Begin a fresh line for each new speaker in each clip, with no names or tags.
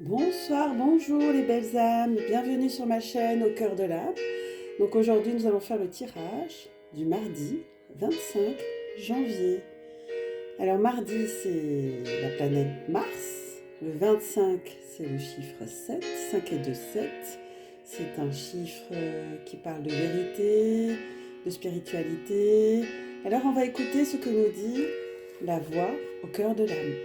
Bonsoir, bonjour les belles âmes, bienvenue sur ma chaîne Au cœur de l'âme. Donc aujourd'hui nous allons faire le tirage du mardi 25 janvier. Alors mardi c'est la planète Mars, le 25 c'est le chiffre 7, 5 et 2 7. C'est un chiffre qui parle de vérité, de spiritualité. Alors on va écouter ce que nous dit la voix au cœur de l'âme.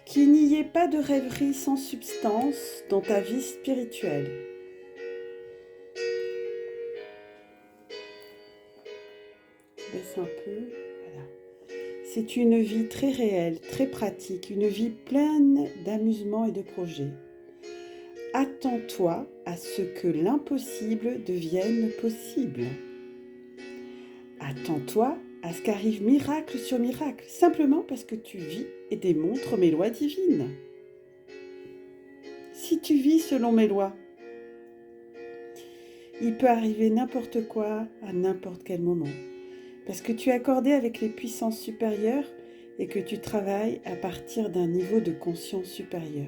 Qu'il n'y ait pas de rêverie sans substance dans ta vie spirituelle. Je baisse un peu. Voilà. C'est une vie très réelle, très pratique, une vie pleine d'amusement et de projets. Attends-toi à ce que l'impossible devienne possible. Attends-toi à ce qu'arrive miracle sur miracle, simplement parce que tu vis et démontres mes lois divines. Si tu vis selon mes lois, il peut arriver n'importe quoi à n'importe quel moment. Parce que tu es accordé avec les puissances supérieures et que tu travailles à partir d'un niveau de conscience supérieur.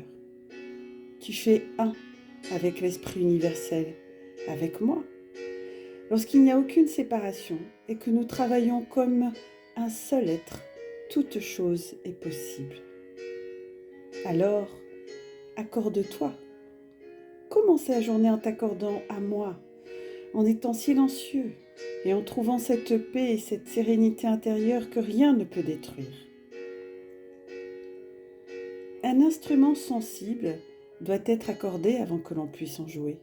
Tu fais un avec l'esprit universel, avec moi. Lorsqu'il n'y a aucune séparation et que nous travaillons comme un seul être, toute chose est possible. Alors, accorde-toi. Commence la journée en t'accordant à moi, en étant silencieux et en trouvant cette paix et cette sérénité intérieure que rien ne peut détruire. Un instrument sensible doit être accordé avant que l'on puisse en jouer.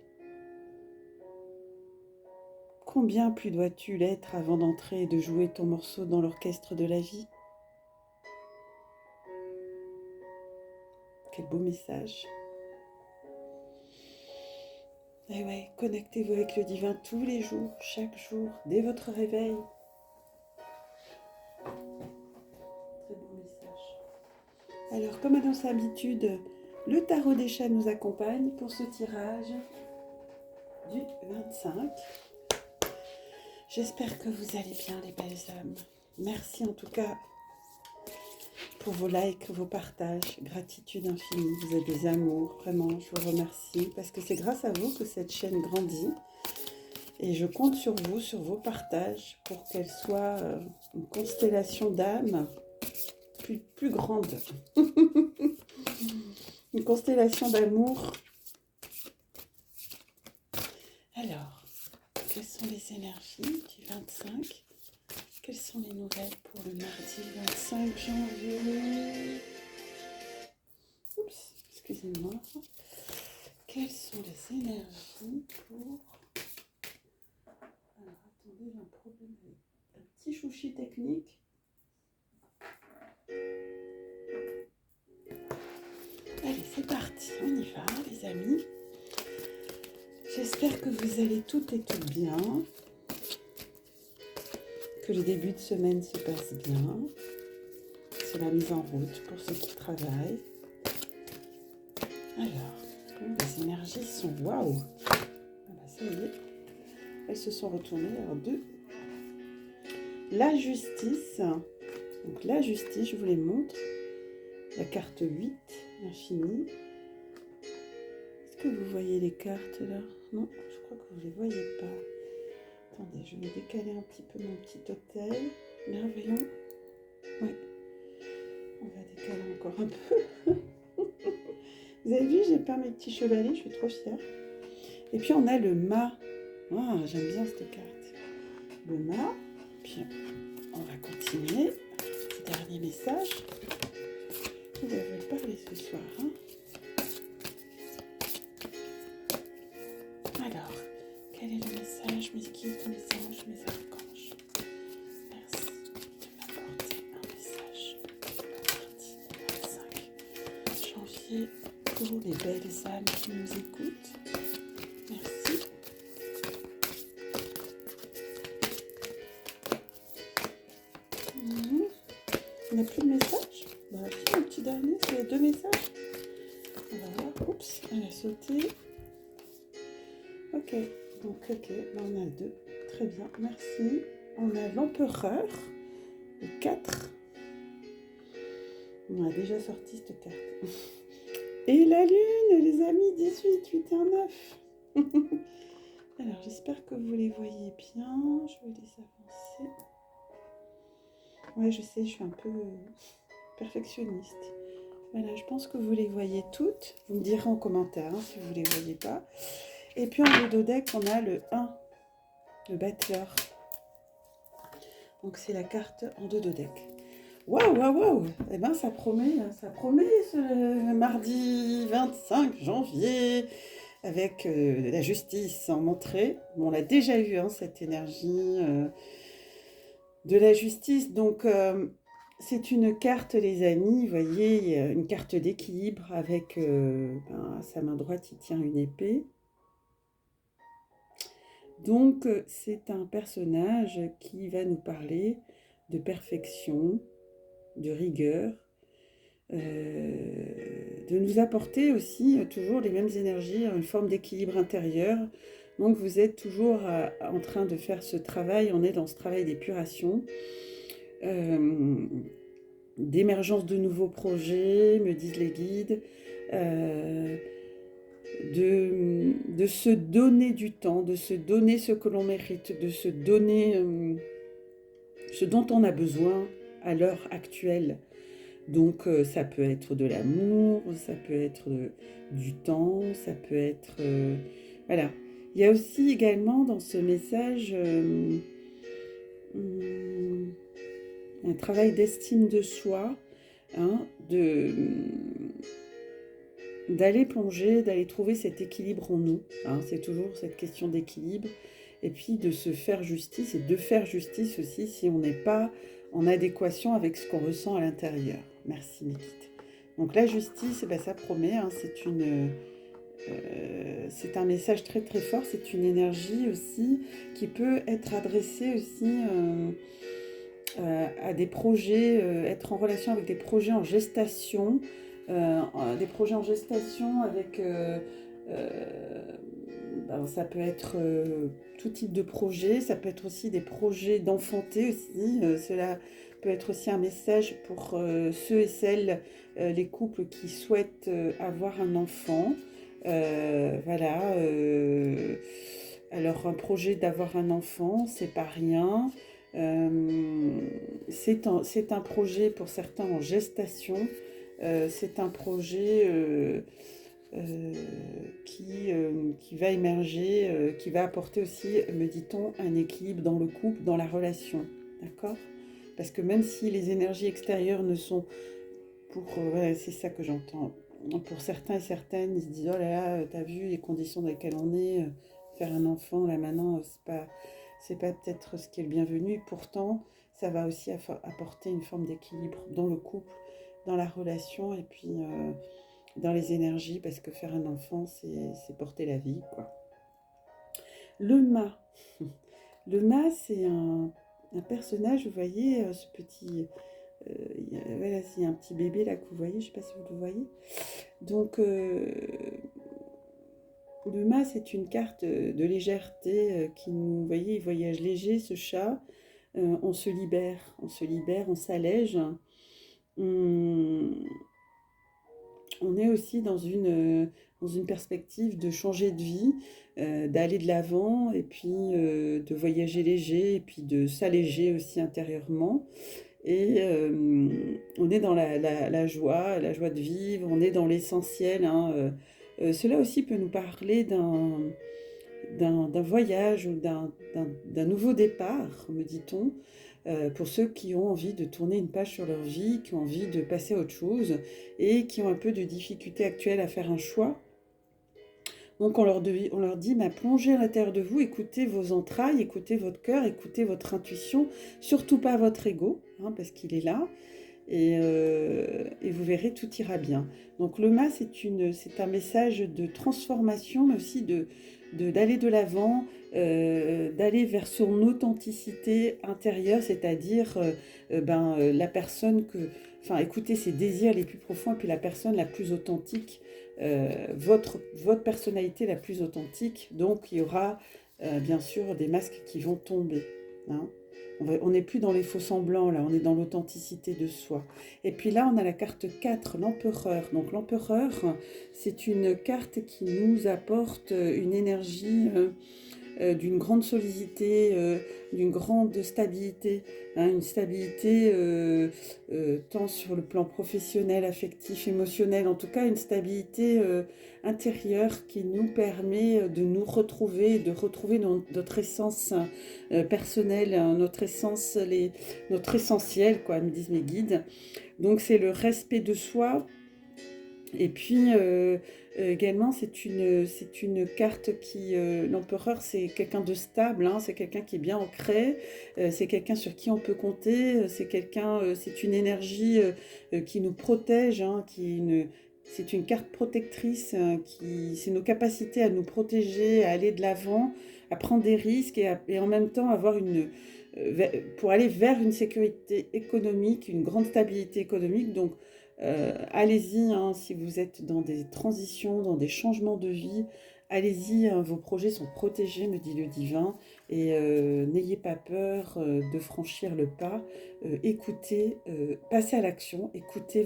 Combien plus dois-tu l'être avant d'entrer et de jouer ton morceau dans l'orchestre de la vie? Quel beau message. Et ouais, connectez-vous avec le divin tous les jours, chaque jour, dès votre réveil. Très beau message. Alors, comme à notre habitude, le tarot des chats nous accompagne pour ce tirage du 25. J'espère que vous allez bien, les belles âmes. Merci en tout cas pour vos likes, vos partages. Gratitude infinie, vous êtes des amours. Vraiment, je vous remercie parce que c'est grâce à vous que cette chaîne grandit. Et je compte sur vous, sur vos partages, pour qu'elle soit une constellation d'âmes plus grande. Une constellation d'amour. Alors, quelles sont les énergies du 25 ? Quelles sont les nouvelles pour le mardi 25 janvier ? Oups, excusez-moi. Quelles sont les énergies pour... Alors, attendez, j'ai un problème avec un petit chouchi technique. Allez, c'est parti, on y va, les amis. J'espère que vous allez toutes et toutes bien. Que le début de semaine se passe bien. C'est la mise en route pour ceux qui travaillent. Alors, les énergies sont waouh! Ah bah ça y est, elles se sont retournées. Alors, la justice. Donc, la justice, je vous les montre. La carte 8, l'infini. Est-ce que vous voyez les cartes là? Non, je crois que vous ne les voyez pas. Attendez, je vais décaler un petit peu mon petit hôtel. Là, voyons. Oui. On va décaler encore un peu. Vous avez vu, j'ai peint mes petits chevalets, je suis trop fière. Et puis on a le mât. Ah, j'aime bien cette carte. Le mât. Puis on va continuer. Petit dernier message. On va vous parler ce soir. Hein. Alors, quel est le message, mes guides, mes anges, mes archanges? Merci de m'apporter un message mardi 25 janvier pour les belles âmes qui nous écoutent. Merci. On n'a plus de message? Bah, si, un petit dernier, c'est 2 messages. On va voir. Oups, elle a sauté. Ok, donc ok, là on a 2. Très bien, merci. On a l'empereur, le 4. On a déjà sorti cette carte. Et la lune, les amis, 18, 8 et 1, 9. Alors, j'espère que vous les voyez bien. Je vais les avancer. Ouais, je sais, je suis un peu perfectionniste. Voilà, je pense que vous les voyez toutes. Vous me direz en commentaire hein, si vous ne les voyez pas. Et puis en dodo-deck, on a le 1, le battleur. Donc c'est la carte en dodo-deck. Waouh, waouh, waouh. Eh bien, ça promet ce mardi 25 janvier avec la justice en entrée. Bon, on l'a déjà eu, hein, cette énergie de la justice. Donc, c'est une carte, les amis, vous voyez, une carte d'équilibre avec à sa main droite, il tient une épée. Donc, c'est un personnage qui va nous parler de perfection, de rigueur, de nous apporter aussi toujours les mêmes énergies, une forme d'équilibre intérieur. Donc, vous êtes toujours en train de faire ce travail, on est dans ce travail d'épuration. D'émergence de nouveaux projets, me disent les guides, de se donner du temps, de se donner ce que l'on mérite, de se donner ce dont on a besoin à l'heure actuelle. Donc ça peut être de l'amour, ça peut être du temps, ça peut être... voilà. Il y a aussi également dans ce message un travail d'estime de soi, hein, d'aller plonger, d'aller trouver cet équilibre en nous. Hein, c'est toujours cette question d'équilibre. Et puis de se faire justice et de faire justice aussi si on n'est pas en adéquation avec ce qu'on ressent à l'intérieur. Merci Nikit. Donc la justice, ben, ça promet, hein, c'est un message très très fort, c'est une énergie aussi qui peut être adressée aussi à des projets, être en relation avec des projets en gestation, des projets en gestation avec, ben, ça peut être tout type de projet, ça peut être aussi des projets d'enfanter aussi, cela peut être aussi un message pour ceux et celles, les couples qui souhaitent avoir un enfant. Voilà. Alors un projet d'avoir un enfant, c'est pas rien. C'est un projet pour certains en gestation. C'est un projet qui va émerger, qui va apporter aussi, me dit-on, un équilibre dans le couple, dans la relation. D'accord ? Parce que même si les énergies extérieures ne sont ouais, c'est ça que j'entends. Pour certains et certaines, ils se disent, oh là là, t'as vu les conditions dans lesquelles on est, faire un enfant, là maintenant, c'est pas peut-être ce qui est le bienvenu. Et pourtant, ça va aussi apporter une forme d'équilibre dans le couple, dans la relation et puis dans les énergies, parce que faire un enfant, c'est porter la vie, quoi. Le mât. Le mât, c'est un personnage, vous voyez, ce petit... voilà, c'est un petit bébé là que vous voyez, je ne sais pas si vous le voyez. Donc, le mât, c'est une carte de légèreté qui nous, vous voyez, il voyage léger, ce chat. On se libère, on s'allège. On est aussi dans une perspective de changer de vie, d'aller de l'avant et puis de voyager léger et puis de s'alléger aussi intérieurement. Et on est dans la joie de vivre, on est dans l'essentiel. Hein. Cela aussi peut nous parler d'un voyage ou d'un nouveau départ, me dit-on, pour ceux qui ont envie de tourner une page sur leur vie, qui ont envie de passer à autre chose et qui ont un peu de difficulté actuelle à faire un choix. Donc on leur dit, bah, plongez à l'intérieur de vous, écoutez vos entrailles, écoutez votre cœur, écoutez votre intuition, surtout pas votre ego, hein, parce qu'il est là, et vous verrez, tout ira bien. Donc le mât, c'est un message de transformation, mais aussi d'aller de l'avant, d'aller vers son authenticité intérieure, c'est-à-dire la personne enfin écoutez ses désirs les plus profonds, et puis la personne la plus authentique, votre personnalité la plus authentique. Donc il y aura bien sûr des masques qui vont tomber. Hein. On n'est plus dans les faux semblants, là, on est dans l'authenticité de soi. Et puis là, on a la carte 4, l'empereur. Donc l'empereur, c'est une carte qui nous apporte une énergie d'une grande solidité, d'une grande stabilité, hein, une stabilité tant sur le plan professionnel, affectif, émotionnel, en tout cas une stabilité intérieure qui nous permet de nous retrouver, de retrouver notre essence personnelle, hein, notre essence, notre essentiel, quoi, me disent mes guides. Donc c'est le respect de soi. Et puis également, c'est une carte qui, l'empereur, c'est quelqu'un de stable, hein, c'est quelqu'un qui est bien ancré, c'est quelqu'un sur qui on peut compter, c'est une énergie qui nous protège, hein, c'est une carte protectrice, c'est nos capacités à nous protéger, à aller de l'avant, à prendre des risques et en même temps avoir pour aller vers une sécurité économique, une grande stabilité économique. Donc, allez-y, hein, si vous êtes dans des transitions, dans des changements de vie, allez-y, hein, vos projets sont protégés, me dit le divin, et n'ayez pas peur de franchir le pas. Écoutez, passez à l'action, écoutez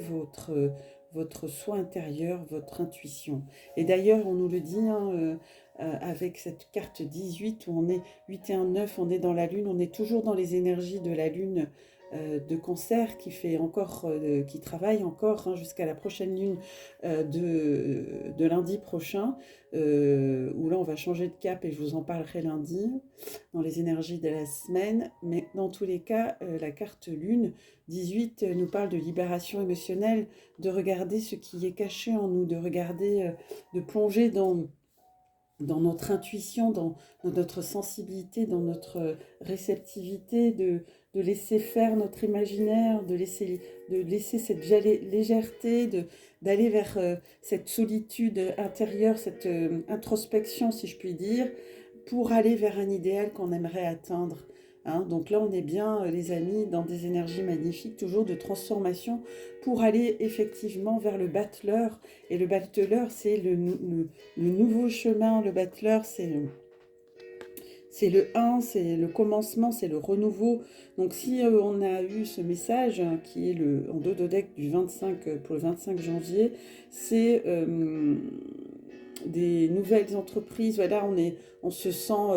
votre soi intérieur, votre intuition. Et d'ailleurs, on nous le dit, hein, avec cette carte 18, où on est 8 et 1, 9, on est dans la lune, on est toujours dans les énergies de la lune de Cancer qui travaille encore, hein, jusqu'à la prochaine lune de lundi prochain, où là on va changer de cap et je vous en parlerai lundi dans les énergies de la semaine. Mais dans tous les cas, la carte lune 18 nous parle de libération émotionnelle, de regarder ce qui est caché en nous, de regarder, de plonger dans notre intuition, dans notre sensibilité, dans notre réceptivité, de laisser faire notre imaginaire, de laisser cette légèreté, d'aller vers cette solitude intérieure, cette introspection, si je puis dire, pour aller vers un idéal qu'on aimerait atteindre. Hein. Donc là, on est bien, les amis, dans des énergies magnifiques, toujours de transformation, pour aller effectivement vers le battleur. Et le battleur, c'est le nouveau chemin. Le battleur, c'est le 1, c'est le commencement, c'est le renouveau. Donc si on a eu ce message, hein, qui est en Dododec du 25, pour le 25 janvier, c'est des nouvelles entreprises. Voilà, on se sent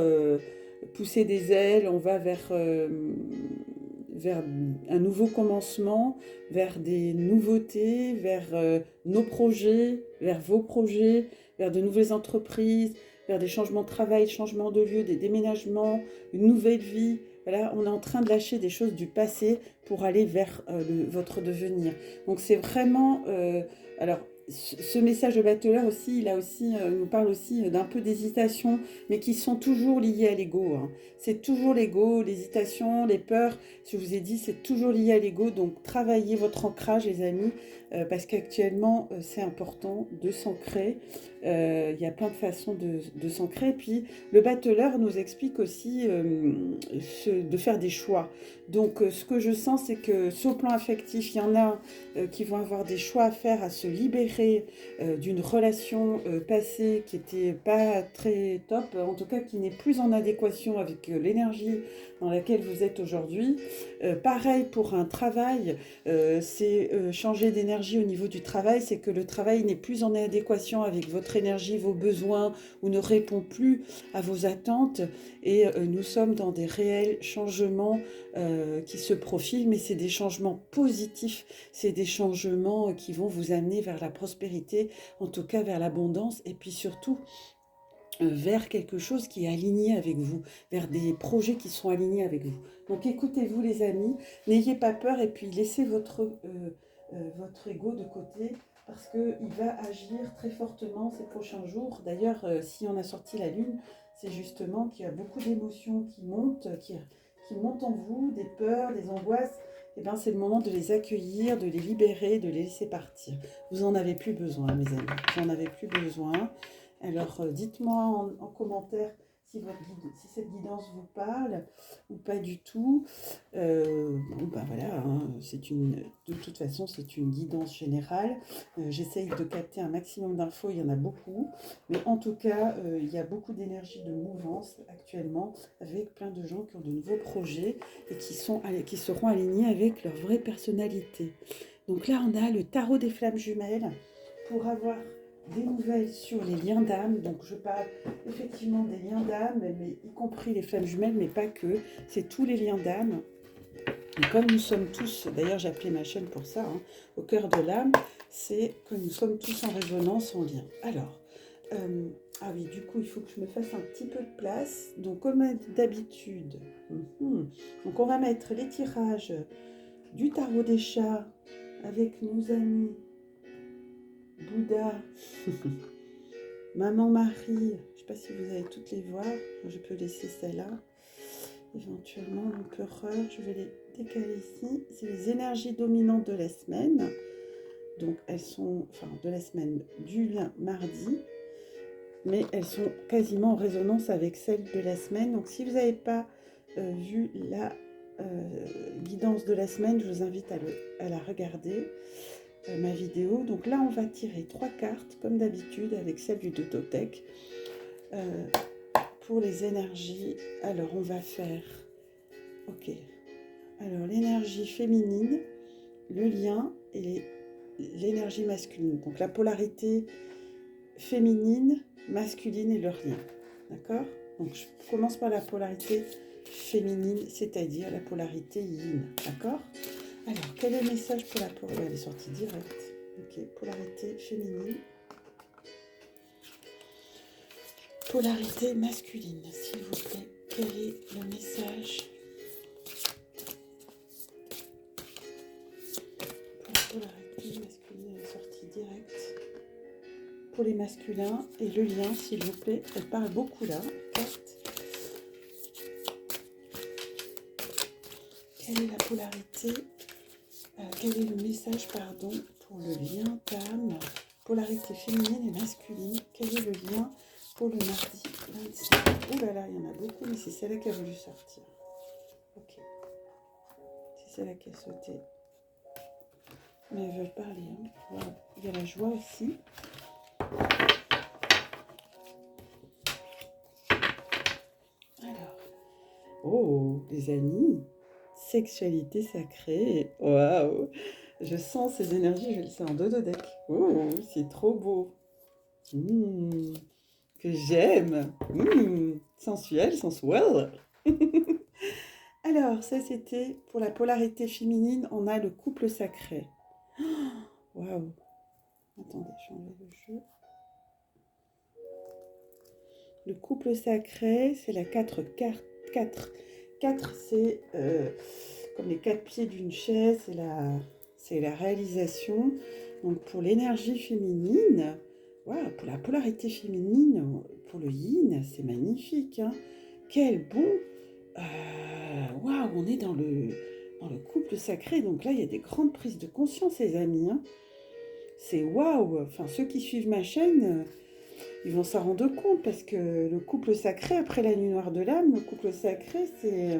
pousser des ailes, on va vers un nouveau commencement, vers des nouveautés, vers nos projets, vers vos projets, vers de nouvelles entreprises, vers des changements de travail, changements de lieu, des déménagements, une nouvelle vie. Voilà, on est en train de lâcher des choses du passé pour aller vers votre devenir. Donc c'est vraiment... alors, ce message de battleur aussi, nous parle aussi d'un peu d'hésitation, mais qui sont toujours liées à l'ego. Hein. C'est toujours l'ego, l'hésitation, les peurs. Je vous ai dit, c'est toujours lié à l'ego. Donc, travaillez votre ancrage, les amis, parce qu'actuellement, c'est important de s'ancrer. Il y a plein de façons de s'ancrer. Puis, le battleur nous explique aussi de faire des choix. Donc, ce que je sens, c'est que sur le plan affectif, il y en a qui vont avoir des choix à faire, à se libérer d'une relation passée qui n'était pas très top, en tout cas qui n'est plus en adéquation avec l'énergie dans laquelle vous êtes aujourd'hui. Pareil pour un travail, c'est changer d'énergie au niveau du travail, c'est que le travail n'est plus en adéquation avec votre énergie, vos besoins, ou ne répond plus à vos attentes, et nous sommes dans des réels changements qui se profilent, mais c'est des changements positifs, c'est des changements qui vont vous amener vers la prospérité, en tout cas vers l'abondance, et puis surtout vers quelque chose qui est aligné avec vous, vers des projets qui sont alignés avec vous. Donc écoutez-vous les amis, n'ayez pas peur et puis laissez votre ego de côté parce qu'il va agir très fortement ces prochains jours. D'ailleurs, si on a sorti la lune, c'est justement qu'il y a beaucoup d'émotions qui montent en vous, des peurs, des angoisses. Et ben, c'est le moment de les accueillir, de les libérer, de les laisser partir. Vous n'en avez plus besoin, mes amis. Vous n'en avez plus besoin. Alors, dites-moi en commentaire si cette guidance vous parle ou pas du tout. Bon, ben voilà, hein, de toute façon, c'est une guidance générale. J'essaye de capter un maximum d'infos, il y en a beaucoup. Mais en tout cas, il y a beaucoup d'énergie de mouvance actuellement avec plein de gens qui ont de nouveaux projets et qui seront alignés avec leur vraie personnalité. Donc là, on a le tarot des flammes jumelles pour avoir des nouvelles sur les liens d'âme. Donc je parle effectivement des liens d'âme, mais y compris les flammes jumelles, mais pas que. C'est tous les liens d'âme. Et comme nous sommes tous, d'ailleurs j'ai appelé ma chaîne pour ça, hein, au cœur de l'âme, c'est que nous sommes tous en résonance, en lien. Alors, ah oui, du coup, il faut que je me fasse un petit peu de place. Donc, comme d'habitude, donc on va mettre les tirages du tarot des chats avec nos amis Bouddha, Maman Marie. Je ne sais pas si vous allez toutes les voir. Je peux laisser celle-là. Éventuellement, l'empereur, je vais les décaler ici. C'est les énergies dominantes de la semaine. Donc, elles sont, de la semaine du mardi. Mais elles sont quasiment en résonance avec celles de la semaine. Donc, si vous n'avez pas vu la guidance de la semaine, je vous invite à la regarder, ma vidéo. Donc là, on va tirer 3 cartes, comme d'habitude, avec celle du Tototech, pour les énergies. Alors, on va faire... Ok. Alors, l'énergie féminine, le lien et l'énergie masculine. Donc, la polarité féminine, masculine et leur lien. D'accord? Donc, je commence par la polarité féminine, c'est-à-dire la polarité yin. D'accord? Alors, quel est le message pour la polarité? Elle est sortie directe. Ok, polarité féminine. Polarité masculine, s'il vous plaît. Quel est le message pour la polarité masculine? Elle est sortie directe. Pour les masculins et le lien, s'il vous plaît. Elle parle beaucoup là. Quelle est la polarité? Quel est le message, pardon, pour le lien d'âme? Polarité féminine et masculine. Quel est le lien pour le mardi 26? Oh là là, il y en a beaucoup, mais c'est celle-là qui a voulu sortir. Ok. C'est celle-là qui a sauté. Mais elles veulent parler. Hein. Voilà. Il y a la joie aussi. Alors. Oh, les amis. Sexualité sacrée. Waouh. Je sens ces énergies, je le sens en dododeck. Oh, c'est trop beau. Que j'aime. Sensuel, sensuel. Alors, ça c'était pour la polarité féminine. On a le couple sacré. Waouh. Attendez, je vais enlever le jeu. Le couple sacré, c'est la 4 cartes. 4, c'est comme les 4 pieds d'une chaise, c'est la réalisation. Donc pour l'énergie féminine, voilà, pour la polarité féminine, pour le yin, c'est magnifique. Hein. Quel bon... Waouh, on est dans le couple sacré. Donc là, il y a des grandes prises de conscience, les amis. Hein. C'est waouh. Enfin, ceux qui suivent ma chaîne... ils vont s'en rendre compte parce que le couple sacré, après la nuit noire de l'âme, le couple sacré, c'est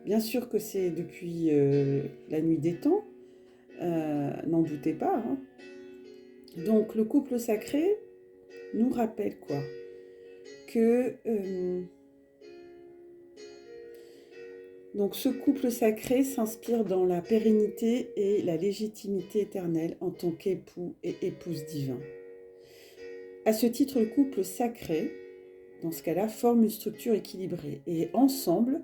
bien sûr que c'est depuis la nuit des temps, n'en doutez pas. Hein. Donc le couple sacré nous rappelle quoi? Que donc ce couple sacré s'inspire dans la pérennité et la légitimité éternelle en tant qu'époux et épouse divin. À ce titre, le couple sacré, dans ce cas-là, forme une structure équilibrée. Et ensemble,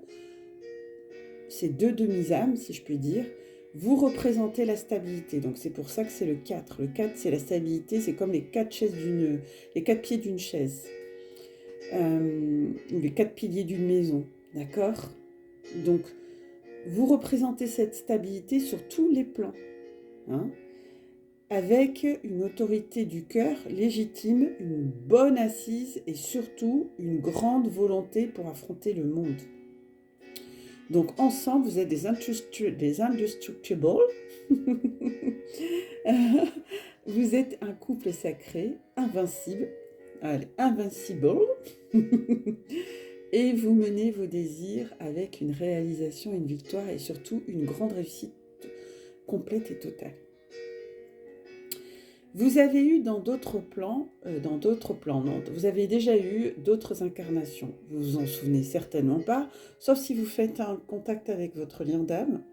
ces deux demi-âmes, si je puis dire, vous représentez la stabilité. Donc c'est pour ça que c'est le 4. Le 4, c'est la stabilité, c'est comme les 4 pieds d'une chaise. Ou les 4 piliers d'une maison. D'accord? Donc, vous représentez cette stabilité sur tous les plans. Hein? Avec une autorité du cœur légitime, une bonne assise et surtout une grande volonté pour affronter le monde. Donc ensemble, vous êtes des indestructibles. Vous êtes un couple sacré, invincible. Allez, invincible. et vous menez vos désirs avec une réalisation, une victoire et surtout une grande réussite complète et totale. Vous avez eu dans d'autres plans, non, vous avez déjà eu d'autres incarnations. Vous vous en souvenez certainement pas, sauf si vous faites un contact avec votre lien d'âme.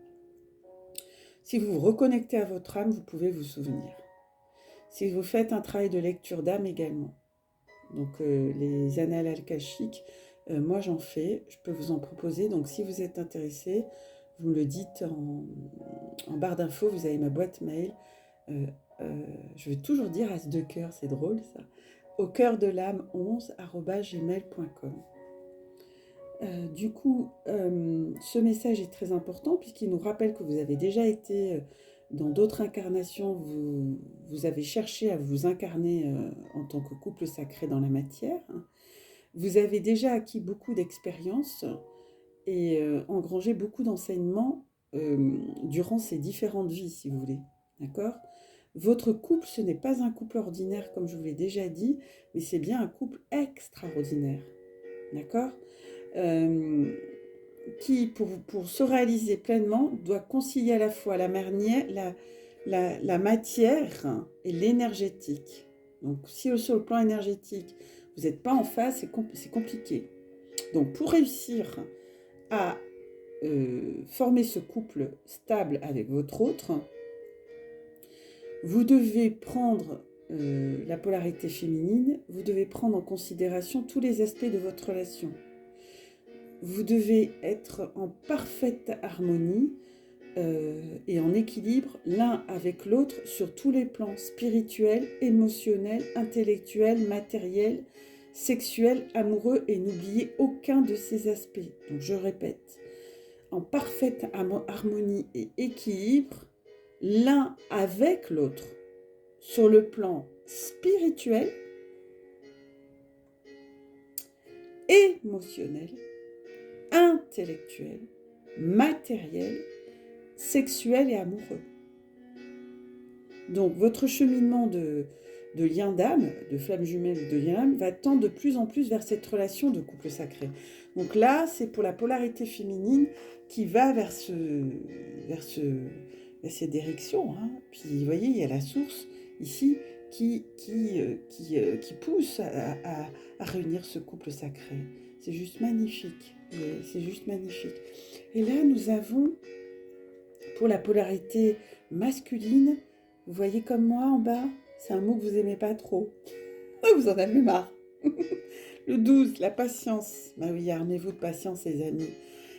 Si vous vous reconnectez à votre âme, vous pouvez vous souvenir. Si vous faites un travail de lecture d'âme également, donc les annales akashiques, moi j'en fais, je peux vous en proposer. Donc si vous êtes intéressé, vous me le dites en barre d'infos, vous avez ma boîte mail. Je vais toujours dire as de cœur, c'est drôle ça. Au cœur de l'âme 11@gmail.com. Du coup, ce message est très important puisqu'il nous rappelle que vous avez déjà été dans d'autres incarnations, vous avez cherché à vous incarner en tant que couple sacré dans la matière. Vous avez déjà acquis beaucoup d'expérience et engrangé beaucoup d'enseignements durant ces différentes vies, si vous voulez. D'accord ? Votre couple, ce n'est pas un couple ordinaire, comme je vous l'ai déjà dit, mais c'est bien un couple extraordinaire. D'accord ? Qui, pour se réaliser pleinement, doit concilier à la fois la matière et l'énergétique. Donc, si sur le plan énergétique, vous n'êtes pas en phase, c'est compliqué. Donc, pour réussir à former ce couple stable avec votre autre, vous devez prendre la polarité féminine, vous devez prendre en considération tous les aspects de votre relation. Vous devez être en parfaite harmonie et en équilibre l'un avec l'autre sur tous les plans spirituels, émotionnels, intellectuels, matériels, sexuels, amoureux, et n'oubliez aucun de ces aspects. Donc je répète, en parfaite harmonie et équilibre l'un avec l'autre sur le plan spirituel, émotionnel, intellectuel, matériel, sexuel et amoureux. Donc votre cheminement de lien d'âme, de flamme jumelle, de lien d'âme, va tendre de plus en plus vers cette relation de couple sacré. Donc là, c'est pour la polarité féminine qui va vers cette direction. Hein. Puis vous voyez, il y a la source ici qui pousse à réunir ce couple sacré. C'est juste magnifique. C'est juste magnifique. Et là, nous avons, pour la polarité masculine, vous voyez comme moi en bas, c'est un mot que vous n'aimez pas trop. Vous en avez marre. Le 12, la patience. Bah oui, armez-vous de patience, les amis.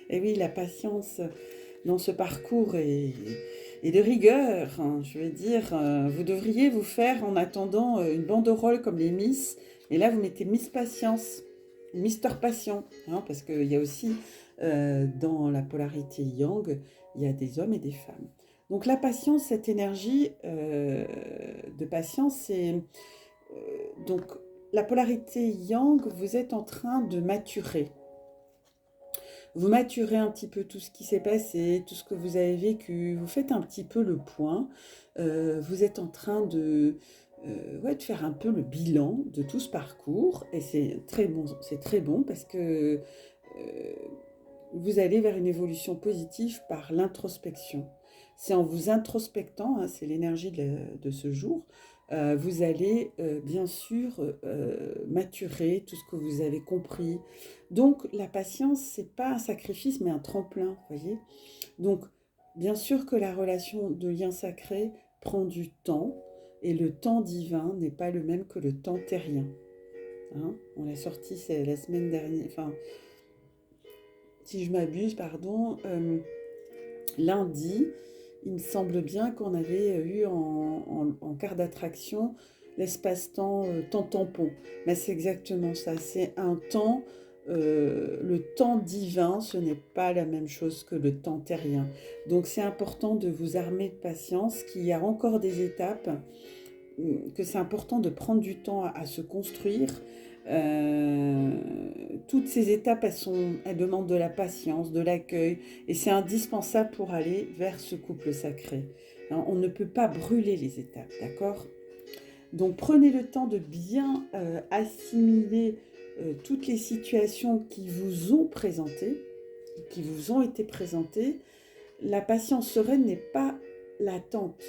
Et oui, la patience dans ce parcours et de rigueur. Hein, je veux dire, vous devriez vous faire en attendant une banderole comme les Miss. Et là, vous mettez Miss Patience, Mister Patient. Hein, parce qu'il y a aussi, dans la polarité yang, il y a des hommes et des femmes. Donc la patience, cette énergie de patience, c'est... donc la polarité yang, vous êtes en train de maturer. Vous maturez un petit peu tout ce qui s'est passé, tout ce que vous avez vécu, vous faites un petit peu le point, vous êtes en train de faire un peu le bilan de tout ce parcours, et c'est très bon parce que vous allez vers une évolution positive par l'introspection. C'est en vous introspectant, hein, c'est l'énergie de ce jour, vous allez bien sûr maturer tout ce que vous avez compris. Donc la patience, c'est pas un sacrifice mais un tremplin, voyez. Donc bien sûr que la relation de lien sacré prend du temps et le temps divin n'est pas le même que le temps terrien. Hein, on l'a sorti, c'est la semaine dernière, enfin si je m'abuse, pardon, lundi. Il me semble bien qu'on avait eu en quart d'attraction l'espace-temps temps tampon. Mais c'est exactement ça, c'est un temps, le temps divin, ce n'est pas la même chose que le temps terrien. Donc c'est important de vous armer de patience, qu'il y a encore des étapes, que c'est important de prendre du temps à se construire. Toutes ces étapes, elles demandent de la patience, de l'accueil, et c'est indispensable pour aller vers ce couple sacré. Hein, on ne peut pas brûler les étapes, d'accord ? Donc prenez le temps de bien assimiler toutes les situations qui vous ont présenté, qui vous ont été présentées, la patience sereine n'est pas l'attente.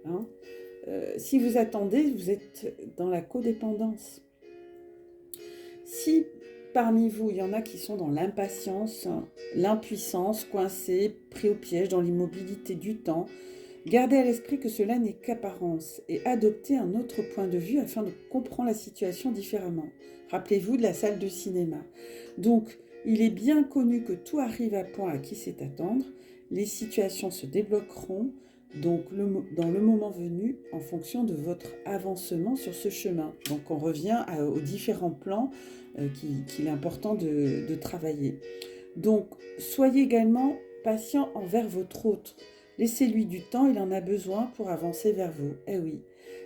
Hein. Si vous attendez, vous êtes dans la codépendance. Si parmi vous, il y en a qui sont dans l'impatience, l'impuissance, coincés, pris au piège, dans l'immobilité du temps, gardez à l'esprit que cela n'est qu'apparence et adoptez un autre point de vue afin de comprendre la situation différemment. Rappelez-vous de la salle de cinéma. Donc, il est bien connu que tout arrive à point à qui sait attendre. Les situations se débloqueront donc dans le moment venu en fonction de votre avancement sur ce chemin. Donc, on revient aux différents plans qu'il est important de travailler. Donc, soyez également patient envers votre autre. Laissez-lui du temps, il en a besoin pour avancer vers vous. Eh oui,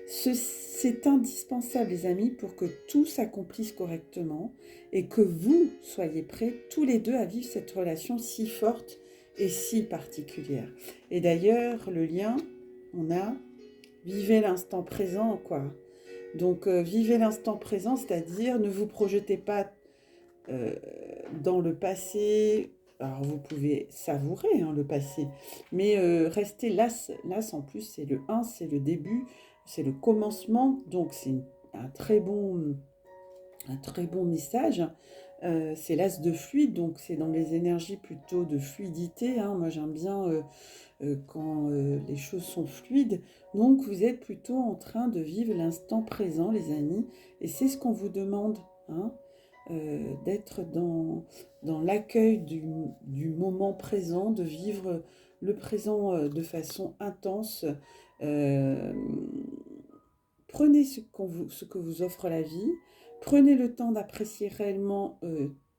c'est indispensable, les amis, pour que tout s'accomplisse correctement et que vous soyez prêts tous les deux à vivre cette relation si forte et si particulière. Et d'ailleurs, le lien, on a vivez l'instant présent, quoi. Donc, vivez l'instant présent, c'est-à-dire ne vous projetez pas dans le passé. Alors, vous pouvez savourer le passé, mais restez là en plus, c'est le 1, c'est le début, c'est le commencement, donc c'est un très bon message. C'est l'as de fluide, donc c'est dans les énergies plutôt de fluidité. Hein. Moi, j'aime bien quand les choses sont fluides. Donc, vous êtes plutôt en train de vivre l'instant présent, les amis, et c'est ce qu'on vous demande, hein. D'être dans l'accueil du moment présent, de vivre le présent de façon intense. Prenez ce que vous offre la vie, prenez le temps d'apprécier réellement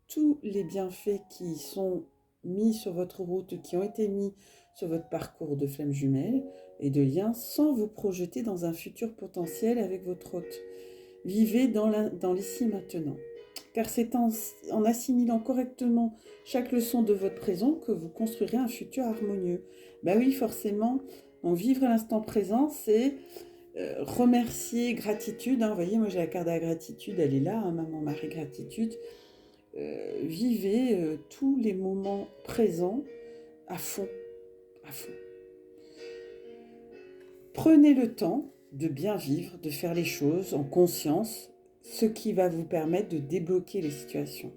tous les bienfaits qui sont mis sur votre route, qui ont été mis sur votre parcours de flamme jumelle et de lien, sans vous projeter dans un futur potentiel avec votre hôte. Vivez dans l'ici maintenant. Car c'est en assimilant correctement chaque leçon de votre présent que vous construirez un futur harmonieux. Ben oui, forcément, vivre l'instant présent, c'est remercier, gratitude. Hein. Vous voyez, moi j'ai la carte de la gratitude, elle est là, hein, maman, Marie, gratitude. Vivez tous les moments présents à fond, à fond. Prenez le temps de bien vivre, de faire les choses en conscience, ce qui va vous permettre de débloquer les situations.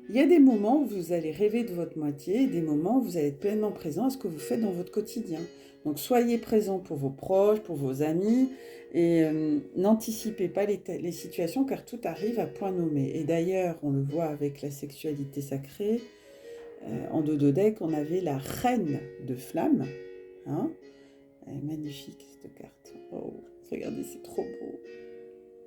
Il y a des moments où vous allez rêver de votre moitié et des moments où vous allez être pleinement présent à ce que vous faites dans votre quotidien. Donc soyez présent pour vos proches, pour vos amis et n'anticipez pas les situations car tout arrive à point nommé. Et d'ailleurs, on le voit avec la sexualité sacrée, en dodo deck, on avait la reine de flamme. Hein, elle est magnifique cette carte. Oh, regardez, c'est trop beau.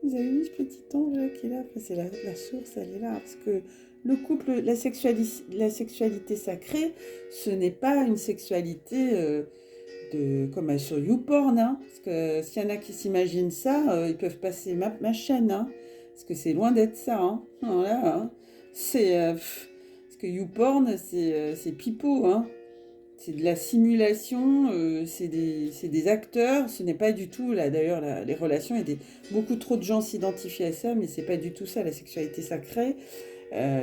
Vous avez vu ce petit ange là qui est là, enfin, c'est la source, elle est là. Parce que le couple, la sexualité sacrée, ce n'est pas une sexualité comme sur YouPorn. Hein, parce que s'il y en a qui s'imaginent ça, ils peuvent passer ma chaîne. Hein, parce que c'est loin d'être ça. Hein, voilà, hein, c'est... parce que YouPorn, c'est pipeau. Hein. C'est de la simulation, c'est des acteurs, ce n'est pas du tout, là d'ailleurs, les relations, il y a beaucoup trop de gens s'identifient à ça, mais c'est pas du tout ça, la sexualité sacrée.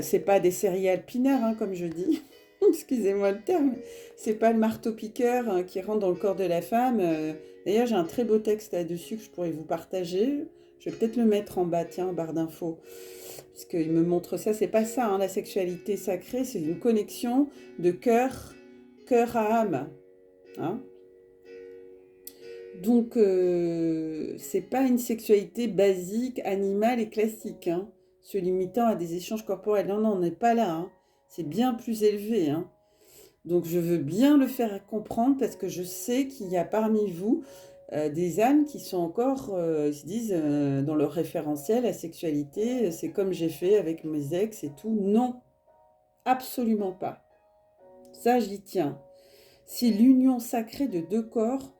C'est pas des serial pinners, hein, comme je dis, excusez-moi le terme, c'est pas le marteau-piqueur hein, qui rentre dans le corps de la femme. D'ailleurs, j'ai un très beau texte là-dessus que je pourrais vous partager, je vais peut-être le mettre en bas, tiens, en barre d'infos, parce qu'il me montre ça, c'est pas ça, hein, la sexualité sacrée, c'est une connexion de cœur à âme. Hein. Donc, c'est pas une sexualité basique, animale et classique, hein, se limitant à des échanges corporels. Non, on n'est pas là. Hein. C'est bien plus élevé. Hein. Donc, je veux bien le faire comprendre parce que je sais qu'il y a parmi vous des âmes qui sont encore, ils se disent, dans leur référentiel, la sexualité, c'est comme j'ai fait avec mes ex et tout. Non, absolument pas. Ça, j'y tiens. C'est l'union sacrée de deux corps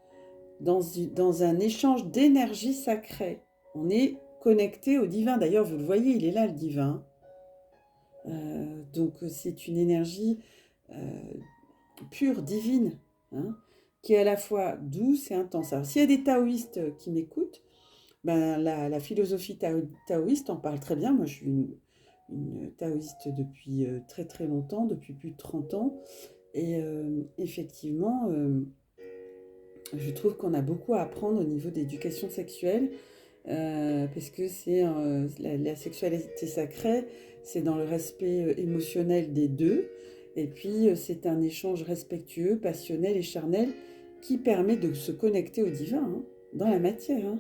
dans un échange d'énergie sacrée. On est connecté au divin. D'ailleurs, vous le voyez, il est là, le divin. Donc, c'est une énergie pure, divine, hein, qui est à la fois douce et intense. Alors, s'il y a des taoïstes qui m'écoutent, Ben, la philosophie taoïste en parle très bien. Moi, je suis une taoïste depuis très très longtemps, depuis plus de 30 ans. Et effectivement, je trouve qu'on a beaucoup à apprendre au niveau d'éducation sexuelle, parce que la sexualité sacrée, c'est dans le respect émotionnel des deux. Et puis, c'est un échange respectueux, passionnel et charnel qui permet de se connecter au divin, hein, dans la matière, hein.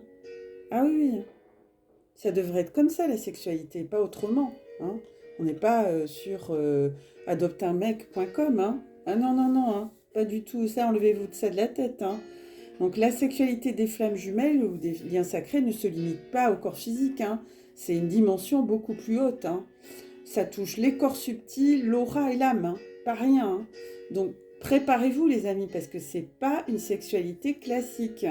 Ah oui, oui, hein. Ça devrait être comme ça, la sexualité, pas autrement, hein. On n'est pas sur adopteunmec.com, hein. Ah non, non, non, hein. Pas du tout. Ça, enlevez-vous de ça de la tête, hein. Donc la sexualité des flammes jumelles ou des liens sacrés ne se limite pas au corps physique, hein. C'est une dimension beaucoup plus haute, hein. Ça touche les corps subtils, l'aura et l'âme, hein. Pas rien, hein. Donc préparez-vous les amis, parce que c'est pas une sexualité classique.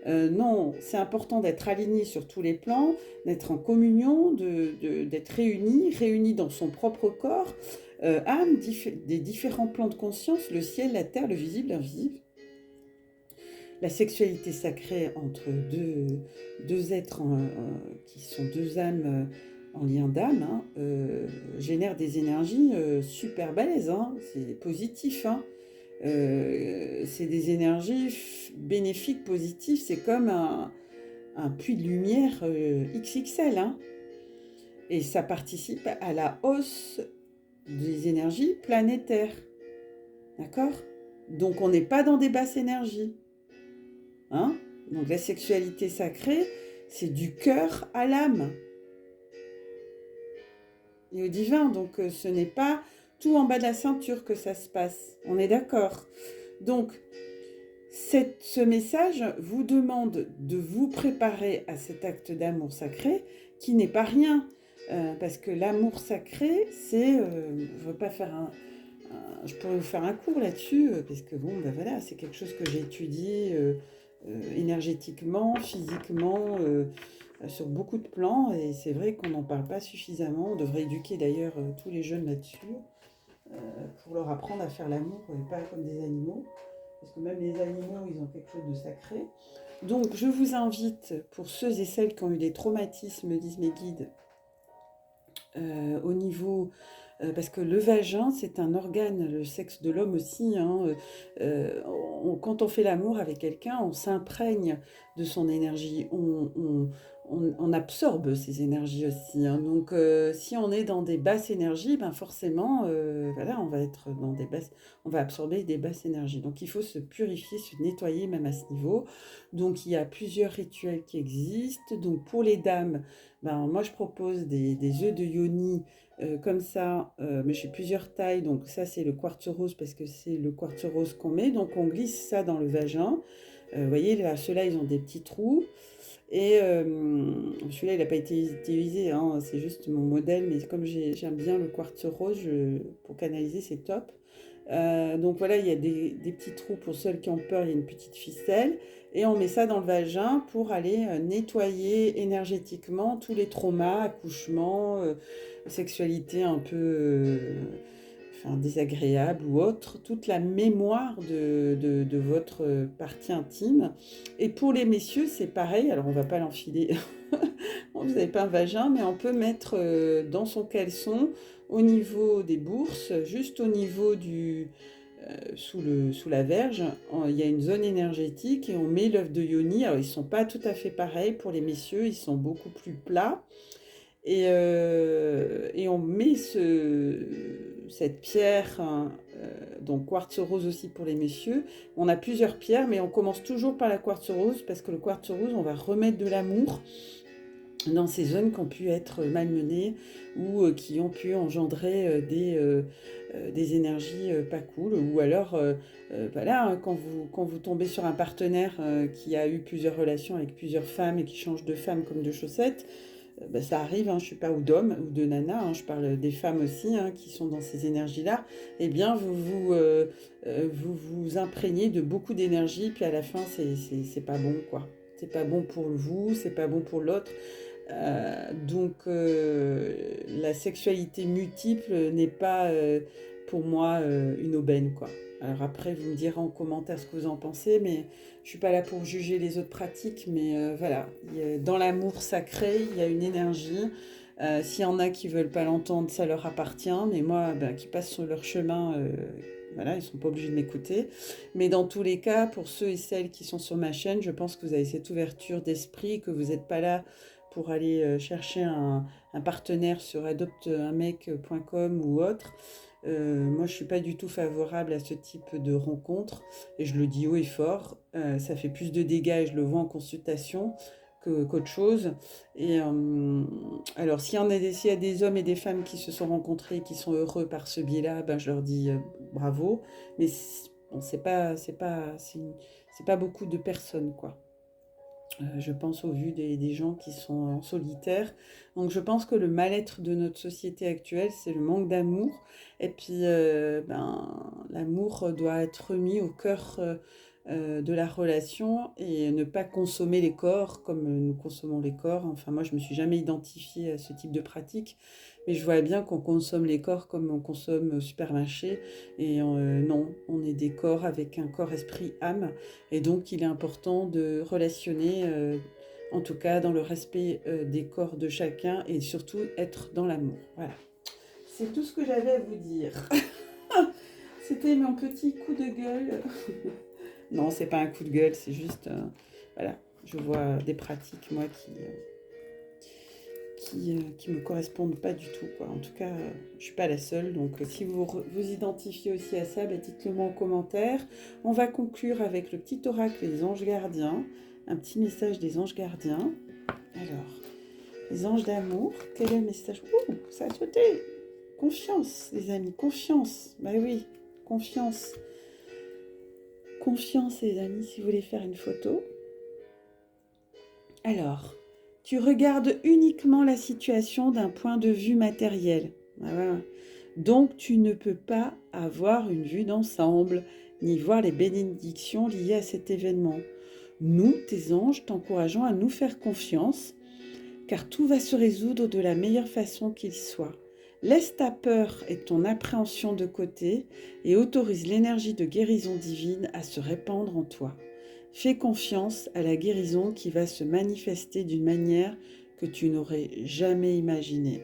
Non, c'est important d'être aligné sur tous les plans, d'être en communion, d'être réunis dans son propre corps, âme, des différents plans de conscience, le ciel, la terre, le visible, l'invisible. La sexualité sacrée entre deux êtres qui sont deux âmes en lien d'âme, hein, génère des énergies super balèzes, hein, c'est positif, hein. C'est des énergies bénéfiques, positives, c'est comme un puits de lumière XXL, hein, et ça participe à la hausse des énergies planétaires, d'accord? Donc on n'est pas dans des basses énergies. Hein. Donc la sexualité sacrée, c'est du cœur à l'âme et au divin. Donc ce n'est pas tout en bas de la ceinture que ça se passe. On est d'accord. Donc ce message vous demande de vous préparer à cet acte d'amour sacré qui n'est pas rien. Parce que l'amour sacré, c'est... je ne veux pas faire je pourrais vous faire un cours là-dessus, parce que bon, ben voilà, c'est quelque chose que j'ai étudié énergétiquement, physiquement, sur beaucoup de plans, et c'est vrai qu'on n'en parle pas suffisamment. On devrait éduquer d'ailleurs tous les jeunes là-dessus, euh, pour leur apprendre à faire l'amour, et pas comme des animaux, parce que même les animaux, ils ont quelque chose de sacré. Donc je vous invite, pour ceux et celles qui ont eu des traumatismes, disent mes guides, au niveau... parce que le vagin, c'est un organe, le sexe de l'homme aussi, hein, quand on fait l'amour avec quelqu'un, on s'imprègne de son énergie, on absorbe ses énergies aussi, hein. Donc si on est dans des basses énergies, ben forcément, voilà, on va absorber des basses énergies. Donc il faut se purifier, se nettoyer même à ce niveau. Donc il y a plusieurs rituels qui existent. Donc pour les dames, ben, moi je propose des œufs de yoni comme ça, mais j'ai plusieurs tailles. Donc ça c'est le quartz rose, parce que c'est le quartz rose qu'on met. Donc on glisse ça dans le vagin. Vous voyez là, ceux-là ils ont des petits trous. Et celui-là il n'a pas été utilisé, hein, c'est juste mon modèle. Mais comme j'aime bien le quartz rose, pour canaliser c'est top. Donc voilà, il y a des petits trous pour ceux qui ont peur, il y a une petite ficelle. Et on met ça dans le vagin pour aller nettoyer énergétiquement tous les traumas, accouchements, sexualité un peu enfin, désagréable ou autre, toute la mémoire de votre partie intime. Et pour les messieurs, c'est pareil. Alors on va pas l'enfiler, vous n'avez pas un vagin, mais on peut mettre dans son caleçon, au niveau des bourses, juste au niveau sous la verge, il y a une zone énergétique et on met l'œuf de yoni. Alors ils ne sont pas tout à fait pareils pour les messieurs, ils sont beaucoup plus plats. Et on met cette pierre, hein, donc quartz rose aussi pour les messieurs. On a plusieurs pierres, mais on commence toujours par la quartz rose, parce que le quartz rose, on va remettre de l'amour dans ces zones qui ont pu être malmenées ou qui ont pu engendrer des énergies pas cool. Ou alors, voilà, hein, quand vous tombez sur un partenaire qui a eu plusieurs relations avec plusieurs femmes et qui change de femme comme de chaussettes, ben, ça arrive, hein, je ne suis pas ou d'hommes ou de nanas, hein, je parle des femmes aussi, hein, qui sont dans ces énergies-là. Eh bien, vous vous imprégnez de beaucoup d'énergie, puis à la fin, c'est pas bon, quoi. C'est pas bon pour vous, c'est pas bon pour l'autre. Donc la sexualité multiple n'est pas pour moi une aubaine, quoi. Alors après, vous me direz en commentaire ce que vous en pensez, mais je suis pas là pour juger les autres pratiques, mais voilà, dans l'amour sacré, il y a une énergie. S'il y en a qui veulent pas l'entendre, ça leur appartient, mais moi, ben, qui passent sur leur chemin, voilà, ils sont pas obligés de m'écouter. Mais dans tous les cas, pour ceux et celles qui sont sur ma chaîne, je pense que vous avez cette ouverture d'esprit, que vous n'êtes pas là pour aller chercher un partenaire sur adopteunmec.com ou autre. Moi, je suis pas du tout favorable à ce type de rencontre et je le dis haut et fort. Ça fait plus de dégâts, et je le vois en consultation, qu'autre chose. Et alors, s'il y a des hommes et des femmes qui se sont rencontrés et qui sont heureux par ce biais-là, ben, je leur dis bravo. Mais bon, c'est pas beaucoup de personnes, quoi. Je pense au vu des gens qui sont en solitaire. Donc je pense que le mal-être de notre société actuelle, c'est le manque d'amour. Et puis l'amour doit être mis au cœur de la relation et ne pas consommer les corps comme nous consommons les corps. Enfin moi je me suis jamais identifiée à ce type de pratique, mais je vois bien qu'on consomme les corps comme on consomme au supermarché. Et non, on est des corps avec un corps, esprit, âme. Et donc, il est important de relationner, en tout cas dans le respect des corps de chacun et surtout être dans l'amour. Voilà. C'est tout ce que j'avais à vous dire. C'était mon petit coup de gueule. Non, c'est pas un coup de gueule, c'est juste, voilà, je vois des pratiques, moi, qui me correspondent pas du tout, quoi. En tout cas, je suis pas la seule. Donc, si vous vous identifiez aussi à ça, dites-le moi en commentaire. On va conclure avec le petit oracle des anges gardiens. Un petit message des anges gardiens. Alors, les anges d'amour, quel est le message? Ouh, ça a sauté. Confiance, les amis, confiance. Bah oui, confiance. Confiance, les amis, si vous voulez faire une photo. Alors, tu regardes uniquement la situation d'un point de vue matériel. Voilà. Donc, tu ne peux pas avoir une vue d'ensemble, ni voir les bénédictions liées à cet événement. Nous, tes anges, t'encourageons à nous faire confiance, car tout va se résoudre de la meilleure façon qu'il soit. Laisse ta peur et ton appréhension de côté et autorise l'énergie de guérison divine à se répandre en toi. Fais confiance à la guérison qui va se manifester d'une manière que tu n'aurais jamais imaginée.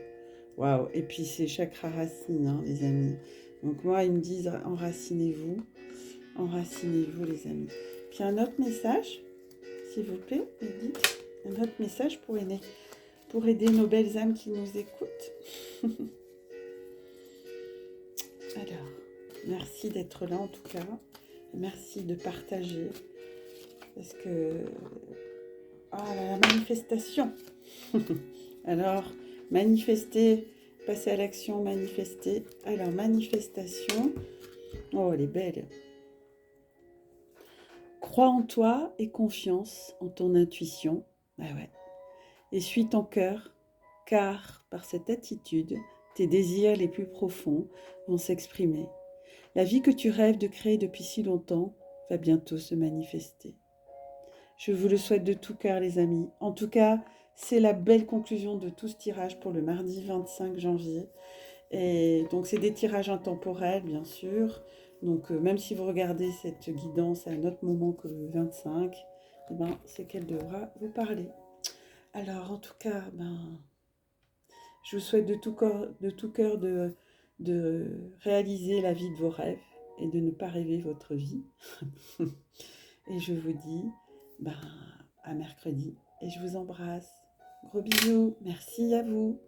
Waouh! Et puis c'est chakra racine, hein, les amis. Donc moi, ils me disent enracinez-vous les amis. Puis un autre message, s'il vous plaît, Edith, un autre message pour aider nos belles âmes qui nous écoutent. Alors, merci d'être là en tout cas. Merci de partager. Parce que... Ah, la manifestation. Alors, manifester, passer à l'action, manifester. Alors, manifestation. Oh, elle est belle. Crois en toi et confiance en ton intuition. Ah ouais. Et suis ton cœur, car par cette attitude, tes désirs les plus profonds vont s'exprimer. La vie que tu rêves de créer depuis si longtemps va bientôt se manifester. Je vous le souhaite de tout cœur, les amis. En tout cas, c'est la belle conclusion de tout ce tirage pour le mardi 25 janvier. Et donc, c'est des tirages intemporels, bien sûr. Donc, même si vous regardez cette guidance à un autre moment que le 25, c'est qu'elle devra vous parler. Alors, en tout cas, je vous souhaite de tout cœur de réaliser la vie de vos rêves et de ne pas rêver votre vie. Et je vous dis à mercredi et je vous embrasse. Gros bisous, merci à vous.